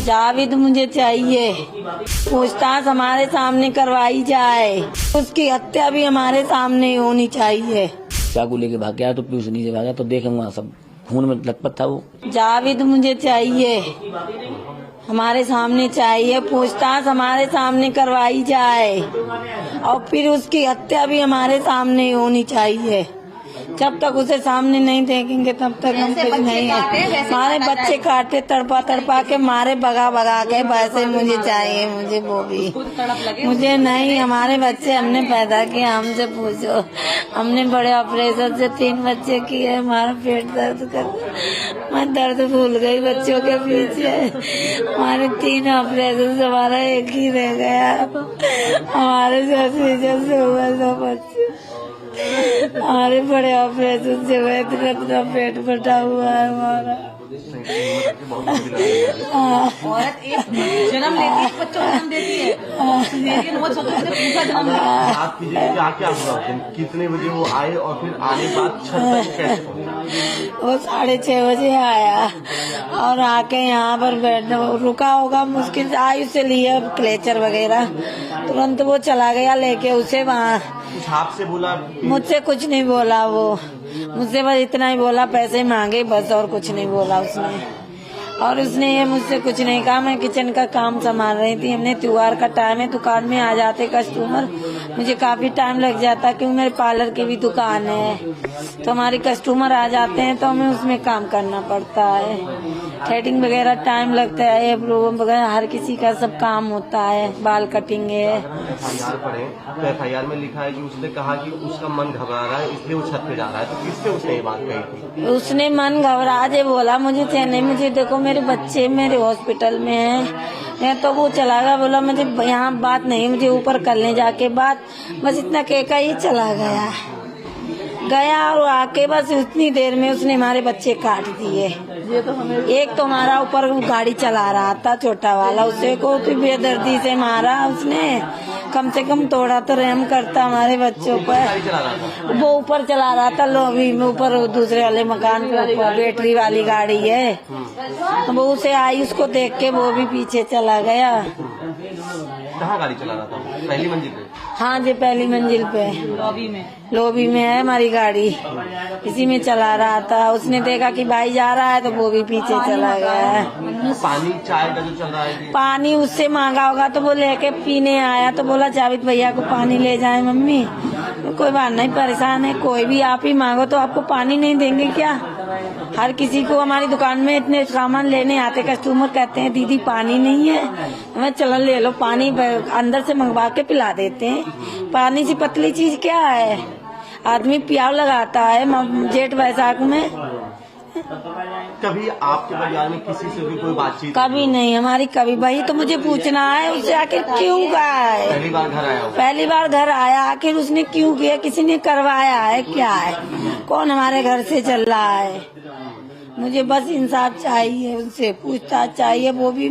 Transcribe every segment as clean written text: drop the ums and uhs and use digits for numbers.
जावेद मुझे चाहिए, पूछताछ हमारे सामने करवाई जाए, उसकी हत्या भी हमारे सामने होनी चाहिए। चाकू लेके भाग गया तो पीयूष नीचे भागा तो देखे वहाँ सब खून में लथपथ था वो। जावेद मुझे चाहिए, हमारे सामने चाहिए, पूछताछ हमारे सामने करवाई जाए और फिर उसकी हत्या भी हमारे सामने होनी चाहिए। जब तक उसे सामने नहीं देखेंगे तब तक हम कुछ नहीं है। हमारे बच्चे काटे तड़पा तड़पा के मारे भगा भगा के, वैसे मुझे चाहिए, मुझे वो भी मुझे नहीं। हमारे बच्चे हमने पैदा किए, हमसे पूछो। हमने बड़े ऑपरेशन से 3 बच्चे किए, हमारा पेट दर्द कर, मैं दर्द भूल गई बच्चों के पीछे। हमारे 3 ऑपरेशन से हमारा एक ही रह गया। हमारे से बच्चे हमारे बड़े ऑपरेशन से हुए, इतना पेट फटा हुआ है हमारा। औरत एक जन्म लेती है, बच्चों को जन्म देती है, लेकिन वो दूसरा जन्म लेती है। आप कीजिए क्या हुआ, कितने बजे वो आए और फिर आने के बाद छत तक कैसे पहुंचे? वो 6:30 बजे आया और आके यहाँ पर बैठ रुका होगा, मुश्किल से आयु से लिए क्लेचर वगैरह, तुरंत वो चला गया लेके उसे वहाँ। कुछ आपसे बोला? मुझसे कुछ नहीं बोला वो, मुझसे बस इतना ही बोला, पैसे मांगे बस, और कुछ नहीं बोला उसने। और उसने ये मुझसे कुछ नहीं कहा। मैं किचन का काम संभाल रही थी, हमने त्योहार का टाइम है, दुकान में आ जाते कस्टमर, मुझे काफी टाइम लग जाता क्योंकि मेरे पार्लर की भी दुकान है, तो हमारे कस्टमर आ जाते हैं तो हमें उसमें काम करना पड़ता है। थ्रेडिंग वगैरह टाइम लगता है, एब्रो वगैरह हर किसी का सब काम होता है, बाल कटिंग है। FIR पढ़े तो FIR में लिखा है कि उसने कहा कि उसका मन घबरा रहा है इसलिए वो छत पे जा रहा है, तो किससे उसने ये बात कही थी? उसने मन घबरा जे बोला मुझे थे नहीं, मुझे देखो मेरे बच्चे मेरे हॉस्पिटल में हैं, तो वो चला गया, बोला मुझे यहाँ बात नहीं, मुझे ऊपर कर ले जाके बात, बस इतना कहकर ही चला गया और आके बस उतनी देर में उसने हमारे बच्चे काट दिए। एक तो हमारा ऊपर गाड़ी चला रहा था छोटा वाला, उसे को तो बेदर्दी से मारा उसने, कम से कम थोड़ा तो रहम करता हमारे बच्चों पर। वो ऊपर चला रहा था लॉबी में, ऊपर दूसरे वाले मकान पे ऊपर बैटरी वाली गाड़ी है, वो उसे आई, उसको देख के वो भी पीछे चला गया। कहाँ गाड़ी चला रहा था? पहली मंजिल पे? हाँ जी, पहली मंजिल पे लॉबी में है हमारी गाड़ी, इसी में चला रहा था। उसने देखा कि भाई जा रहा है तो वो भी पीछे चला गया। पानी चाय का जो चल रहा है, पानी उससे मांगा होगा तो वो लेके पीने आया, तो बोला जावेद भैया को पानी ले जाए मम्मी। कोई बात नहीं, परेशान है कोई भी, आप ही मांगो तो आपको पानी नहीं देंगे क्या? हर किसी को हमारी दुकान में इतने सामान लेने आते कस्टमर, कहते हैं दीदी पानी नहीं है, मैं चलो ले लो पानी, अंदर से मंगवा के पिला देते हैं। पानी से पतली चीज क्या है, आदमी प्याव लगाता है जेठ बैसाख में। कभी आपके परिवार में किसी से भी कोई बातचीत? कभी नहीं हमारी, कभी। वही तो मुझे पूछना है उससे, आखिर क्यों गया है? पहली बार घर आया? पहली बार घर आया, आखिर उसने क्यों किया? किसी ने करवाया है क्या है? कौन हमारे घर से चल रहा है? मुझे बस इंसाफ चाहिए, उनसे पूछताछ चाहिए, वो भी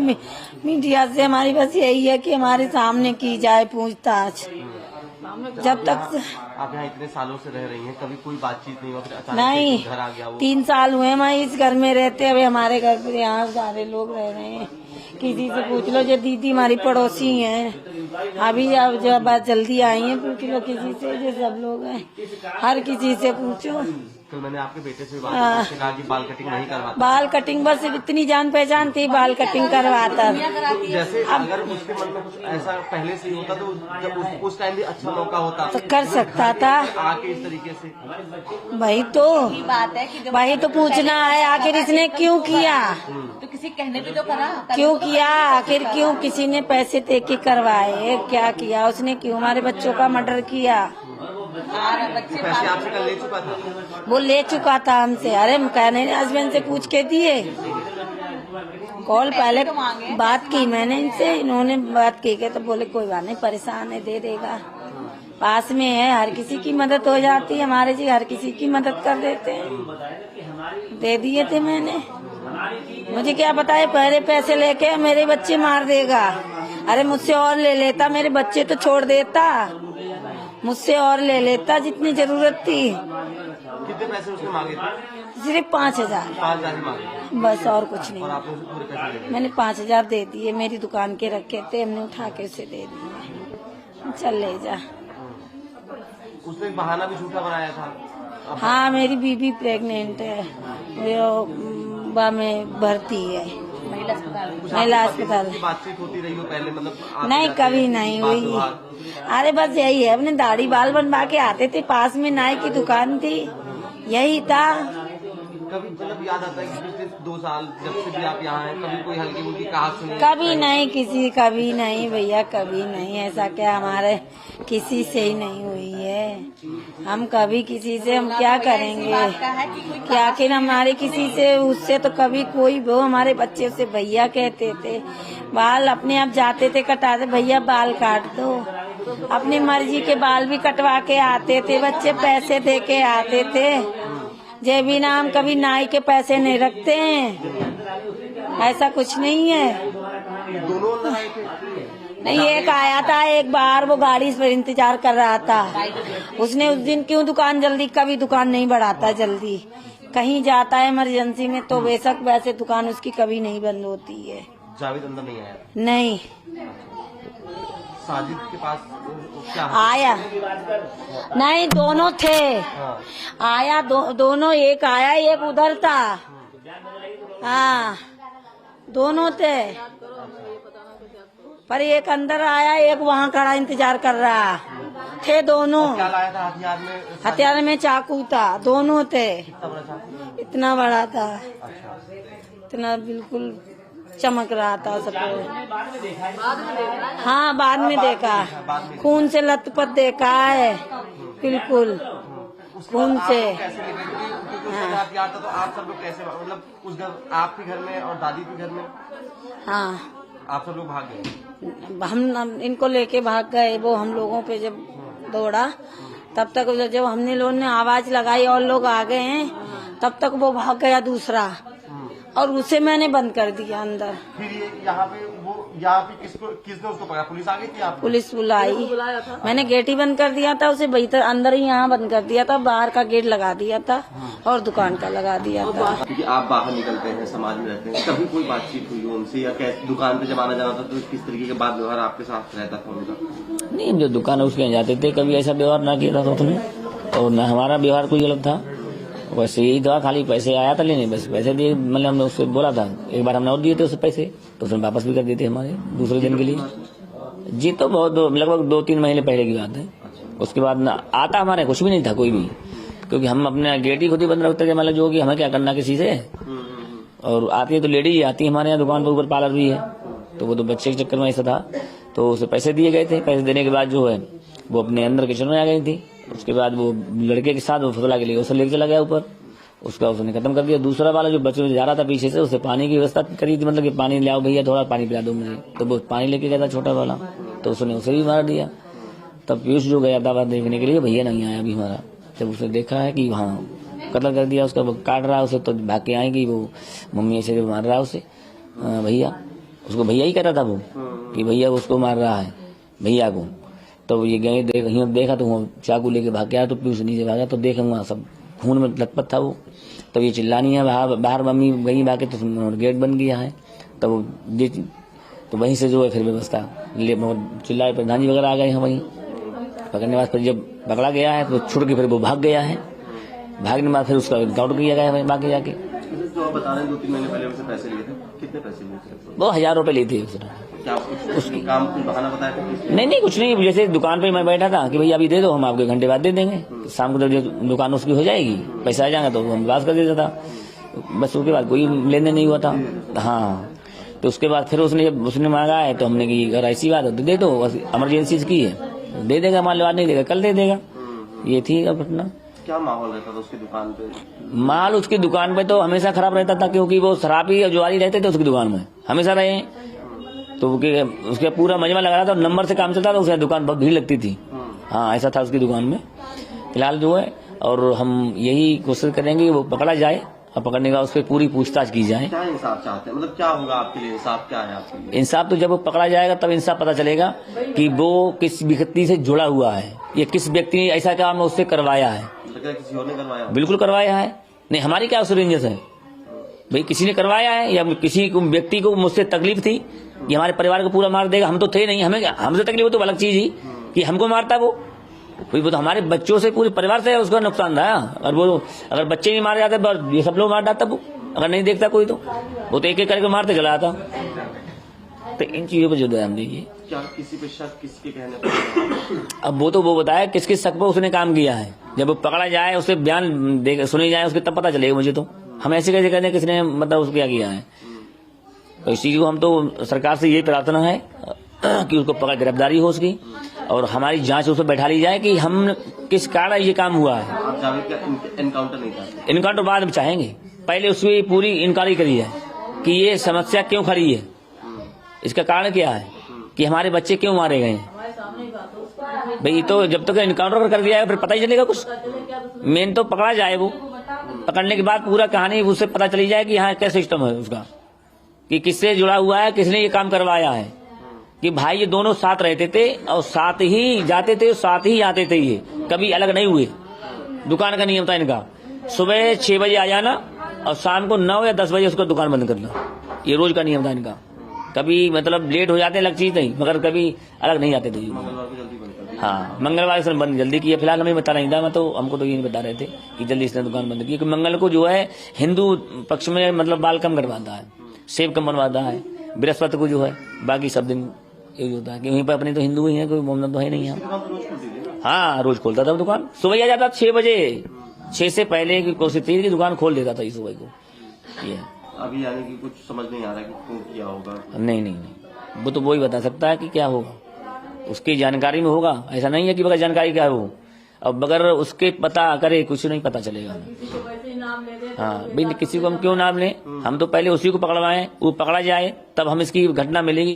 मीडिया से। हमारी बस यही है कि हमारे सामने की जाए पूछताछ। जब तक आप यहाँ इतने सालों से रह रही हैं, कभी कोई बातचीत नहीं हुआ? फिर अचानक नहीं, घर आ गया वो? 3 साल हुए मैं इस घर में रहते हुए, हमारे घर पे यहाँ सारे लोग रह रहे हैं। किसी से पूछ लो, जो दीदी हमारी पड़ोसी हैं, अभी अब जब बात जल्दी आई है, पूछ लो किसी से, जो सब लोग हैं, हर किसी से पूछो। कल मैंने आपके बेटे से बात की, उसने कहा कि बाल कटिंग नहीं करवाता। बाल कटिंग बस इतनी जान पहचान थी, बाल कटिंग करवाता। जैसे अगर उसके मन में कुछ ऐसा पहले से ही होता तो जब उस टाइम भी अच्छा मौका होता तो कर सकता था। आके इस तरीके से वही तो बात है कि वही तो पूछना है, आखिर इसने क्यों किया? तो किसी कहने पे तो करा, क्यों किया? आखिर क्यों? किसी ने पैसे दे के करवाए? क्या किया उसने? क्यों हमारे बच्चों का मर्डर किया? पैसे आपसे कल ले चुका था? वो ले चुका था हमसे। अरे कहने हस्बैंड से पूछ के दिए, कॉल पहले बात की मैंने इनसे, इन्होंने बात की के तो बोले कोई बात नहीं, परेशान है, दे देगा, पास में है, हर किसी की मदद हो जाती है, हमारे जी हर किसी की मदद कर देते हैं। दे दिए थे मैंने। मुझे क्या पता है पहले पैसे लेके मेरे बच्चे मार देगा। अरे मुझसे और ले लेता, मेरे बच्चे तो छोड़ देता, मुझसे और ले लेता जितनी जरूरत थी। कितने पैसे उसने मांगे थे? सिर्फ 5,000 5,000 ही मांगे बस, और कुछ और नहीं। आपने उसे पूरे पैसे दे दिए। मैंने 5,000 दे दिए, मेरी दुकान के रखे थे, हमने उठा के उसे दे दिए। चल ले जा। उसने एक बहाना भी झूठा बनाया था। हाँ, मेरी बीबी प्रेग्नेंट है, वो में भर्ती है महिला अस्पताल में। महिला अस्पताल। की बातचीत होती रही हो पहले, मतलब आपके नहीं, जाके कभी नहीं बात हुई। विवाद? अरे बस यही है, अपने दाढ़ी बाल बनवा के आते थे, पास में नाई की दुकान थी, यही था। कभी मतलब याद आता है कि पिछले 2 साल जब से भी आप यहाँ हैं, कभी कोई हल्की फुल्की कहावत सुनी? कभी नहीं, कभी नहीं भैया, कभी नहीं। ऐसा क्या हमारे किसी से ही नहीं हुई है। हम कभी किसी से, हम क्या करेंगे कि आखिर हमारे किसी से, उससे तो कभी कोई, वो हमारे बच्चे उसे भैया कहते थे। बाल अपने आप जाते थे कटाते, भैया बाल काट दो। अपनी मर्जी के बाल भी कटवा के आते थे, बच्चे पैसे दे के आते थे। जे भी नाम कभी नाई के पैसे नहीं रखते हैं, ऐसा कुछ नहीं है। दोनों अंदर आए थे? नहीं, एक आया था एक बार, वो गाड़ी पर इंतजार कर रहा था। उसने उस दिन क्यों दुकान जल्दी, कभी दुकान नहीं बढ़ाता जल्दी, कहीं जाता है इमरजेंसी में तो बेशक, वैसे दुकान उसकी कभी नहीं बंद होती है। जावेद अंदर नहीं आया? नहीं साजिद के पास क्या आया, नहीं दोनों थे। हाँ। आया दोनों, एक आया एक उधर था। हाँ, दोनों थे, पर एक अंदर आया, एक वहाँ खड़ा इंतजार कर रहा थे। दोनों क्या लाया था हथियार में? हथियार में चाकू था, दोनों थे। कितना बड़ा चाकू? इतना बड़ा था, अच्छा। इतना बिल्कुल चमक रहा था सब। हाँ, बाद में देखा, खून से लथपथ देखा है, बिल्कुल खून से। कैसे निकले? क्योंकि उसका हथियार था, तो आप सब लोग कैसे, मतलब उस घर, आपके घर में और दादी के घर में हाँ, आप सब लोग भाग गए? हम इनको लेके भाग गए। वो हम लोगों पे जब दौड़ा, तब तक जब हमने लोगों ने आवाज लगाई और लोग आ गए हैं, तब तक वो भाग गया दूसरा, और उसे मैंने बंद कर दिया अंदर। फिर ये यहाँ पे किसने उसको पकड़ा? पुलिस आ गई थी? आप पुलिस बुलाई, मैंने गेट ही बंद कर दिया था, उसे भीतर अंदर ही यहाँ बंद कर दिया था, बाहर का गेट लगा दिया था और दुकान का लगा दिया था। क्योंकि आप बाहर निकलते हैं, समाज में रहते हैं, कभी कोई बातचीत हुई हो उनसे, या कैसे दुकान पे जब आना जाना था तो किस तरीके के बात व्यवहार आपके साथ रहता था उनका? नहीं, जो दुकान है उसके यहाँ जाते थे, कभी ऐसा व्यवहार ना किया था उसने, और न हमारा व्यवहार कोई गलत था। वैसे यही था, खाली पैसे आया था लेने, बस पैसे दिए। मतलब हमने उससे बोला था, एक बार हमने और दिए थे उससे पैसे, तो उसने वापस भी कर दिए थे हमारे दूसरे दिन के लिए। जी, तो बहुत लगभग 2-3 महीने पहले की बात है। उसके बाद ना आता हमारे कुछ भी नहीं था कोई भी, क्योंकि हम अपने गेट ही खुद ही बंद रखते थे। मतलब जो कि हमें क्या करना किसी से, और आती है तो लेडीज आती है हमारे यहाँ दुकान पर, ऊपर पार्लर भी है, तो वो तो बच्चे के चक्कर में ऐसा था। तो उसे पैसे दिए गए थे, पैसे देने के बाद जो है वो अपने अंदर किचन में आ गई थी। उसके बाद वो लड़के के साथ वो फुसला के लिए उसे लेके चला गया ऊपर, उसका उसने खत्म कर दिया। दूसरा वाला जो बच्चे जा रहा था पीछे से, उसे पानी की व्यवस्था करी थी, मतलब कि पानी ले आओ भैया, थोड़ा पानी पिला दो मुझे, तो वो पानी लेके गया था छोटा वाला, तो उसने उसे भी मार दिया। तब पीयूष जो गया था बात देखने के लिए, भैया नहीं आया अभी हमारा, जब उसने देखा है कि हाँ कत्ल कर दिया उसका, वो काट रहा है उसे, तो भाग के आएगी वो मम्मी ऐसे मार रहा है उसे, भैया उसको भैया ही कह रहा था वो, कि भैया उसको मार रहा है भैया को। तो ये गए देखा तो वो चाकू लेके भाग गया, तो पीयूष नीचे भागा, तो देखा वहाँ सब खून में लथपथ था वो। तो ये चिल्लानी है बाहर मम्मी गई भागे, तो गेट बन गया है, तो वहीं से जो है फिर व्यवस्था चिल्लाए, प्रधान जी वगैरह आ गए हैं वहीं पकड़ने बाद। फिर जब पकड़ा गया है तो छुड़ के फिर वो भाग गया है, भागने बाद फिर उसका काउंट किया गया है बाकी जाके। जो आप बता रहे हैं 2-3 महीने पहले उनसे पैसे लिए थे, कितने पैसे लिए थे? वो 1000 रुपए ली थी उसने। क्या उसकी काम कुछ बहाना बताया था? नहीं कुछ नहीं, जैसे दुकान पे मैं बैठा था कि भैया अभी दे दो, हम आपके घंटे बाद दे देंगे, शाम को जब दुकान उसकी हो जाएगी पैसा आ जाएगा तो हम बात कर देता था, बस उसके बाद कोई लेन देन नहीं हुआ था। हाँ, तो उसके बाद फिर जब उसने मांगा है तो हमने कि अगर ऐसी बात है तो दे दो, इमरजेंसी की है, दे देगा, मान लो आज नहीं देगा कल दे देगा। ये थी घटना। क्या माहौल रहता था उसकी दुकान पे? माल उसकी दुकान पे तो हमेशा खराब रहता था, क्योंकि वो शराबी जुआरी रहते थे उसकी दुकान में, हमेशा रहे। तो उसके पूरा मजमा लगा रहा था, नंबर से काम चलता था, उसकी दुकान बहुत भीड़ लगती थी। हाँ, ऐसा था उसकी दुकान में। फिलहाल जो है, और हम यही कोशिश करेंगे वो पकड़ा जाए, और पकड़ने के बाद उस पर पूरी पूछताछ की जाए। क्या इंसाफ चाहते हैं, मतलब क्या होगा आपके लिए? इंसाफ क्या है आपके लिए? इंसाफ तो जब वो पकड़ा जाएगा तब इंसाफ पता चलेगा कि वो किस व्यक्ति से जुड़ा हुआ है, या किस व्यक्ति ने ऐसा काम उससे करवाया है। किसी और ने करवाया? बिल्कुल करवाया है, नहीं, हमारी क्या उसमें रेंजस है भाई? किसी ने करवाया है या किसी को व्यक्ति को मुझसे तकलीफ थी कि हमारे परिवार को पूरा मार देगा? हम तो थे नहीं, हमें हमसे तकलीफ हो तो अलग चीज ही कि हमको मारता वो तो हमारे बच्चों से पूरे परिवार से उसका नुकसान था। और वो अगर बच्चे नहीं मारे जाते बस ये सब लोग मार डालता वो, अगर नहीं देखता कोई तो वो तो एक एक करके मारते चला आता। तो इन चीजों पर जो ध्यान दीजिए। क्या किसी पे शक किसके कहने पर? अब वो बताया किस किस शक पर उसने काम किया है। जब वो पकड़ा जाए, उससे बयान सुने जाए उसके, तब पता चलेगा मुझे। तो हम ऐसे कैसे कहते हैं किसने मतलब उसको क्या किया है? तो इसी को हम तो सरकार से यही प्रार्थना है कि उसको पकड़ गिरफ्तारी हो उसकी और हमारी जांच उसमें बैठा ली जाए कि हम किस कारण ये काम हुआ है। आप जावेद का एनकाउंटर नहीं था? इनकाउंटर बाद में चाहेंगे, पहले उसकी पूरी इंक्वायरी करी है कि ये समस्या क्यों खड़ी है, इसका कारण क्या है कि हमारे बच्चे क्यों मारे गए हैं भाई। तो जब तक इनकाउंटर कर दिया है फिर पता ही चलेगा कुछ। मेन तो पकड़ा जाए, वो पकड़ने के बाद पूरा कहानी उससे पता चली जाए कि यहाँ क्या सिस्टम है उसका, कि किससे जुड़ा हुआ है, किसने ये काम करवाया है। कि भाई ये दोनों साथ रहते थे और साथ ही जाते थे, साथ ही आते थे, ये कभी अलग नहीं हुए। दुकान का नियम था इनका, सुबह 6 बजे आ जाना और शाम को 9 या 10 बजे उसको दुकान बंद करना। ये रोज का नियम था इनका। कभी मतलब लेट हो जाते अलग चीज नहीं, मगर कभी अलग नहीं आते थे। मंगलवार को जल्दी बंद कर दिया। हाँ, मंगलवार से बंद जल्दी किया। फिलहाल हमें बता नहीं था, मैं तो हमको तो ये नहीं बता रहे थे कि जल्दी इसने दुकान बंद की। मंगल को जो है हिंदू पक्ष में मतलब बाल कम करवाता है, सेब कम बनवाता है। बृहस्पति को जो है, बाकी सब दिन यही होता है कि वहीं पर अपने तो हिंदू ही है, कोई मोहम्मद तो है नहीं यहाँ। दुकान तो रोज खुलती थी ना? हाँ, रोज खोलता था दुकान। सुबह आ जाता 6 बजे, 6 से पहले की कोशिश थी कि दुकान खोल देता था सुबह को। ये अभी यानी कि कुछ समझ नहीं आ रहा कि क्यों किया होगा। नहीं, वो तो वही बता सकता है कि क्या होगा, उसकी जानकारी में होगा। ऐसा नहीं है कि बगैर जानकारी क्या हो, अब बगैर उसके पता करे कुछ नहीं पता चलेगा। हाँ भाई, किसी को हम क्यों नाम लें? हम तो पहले उसी को पकड़वाएं, वो पकड़ा जाए तब हम इसकी घटना मिलेगी।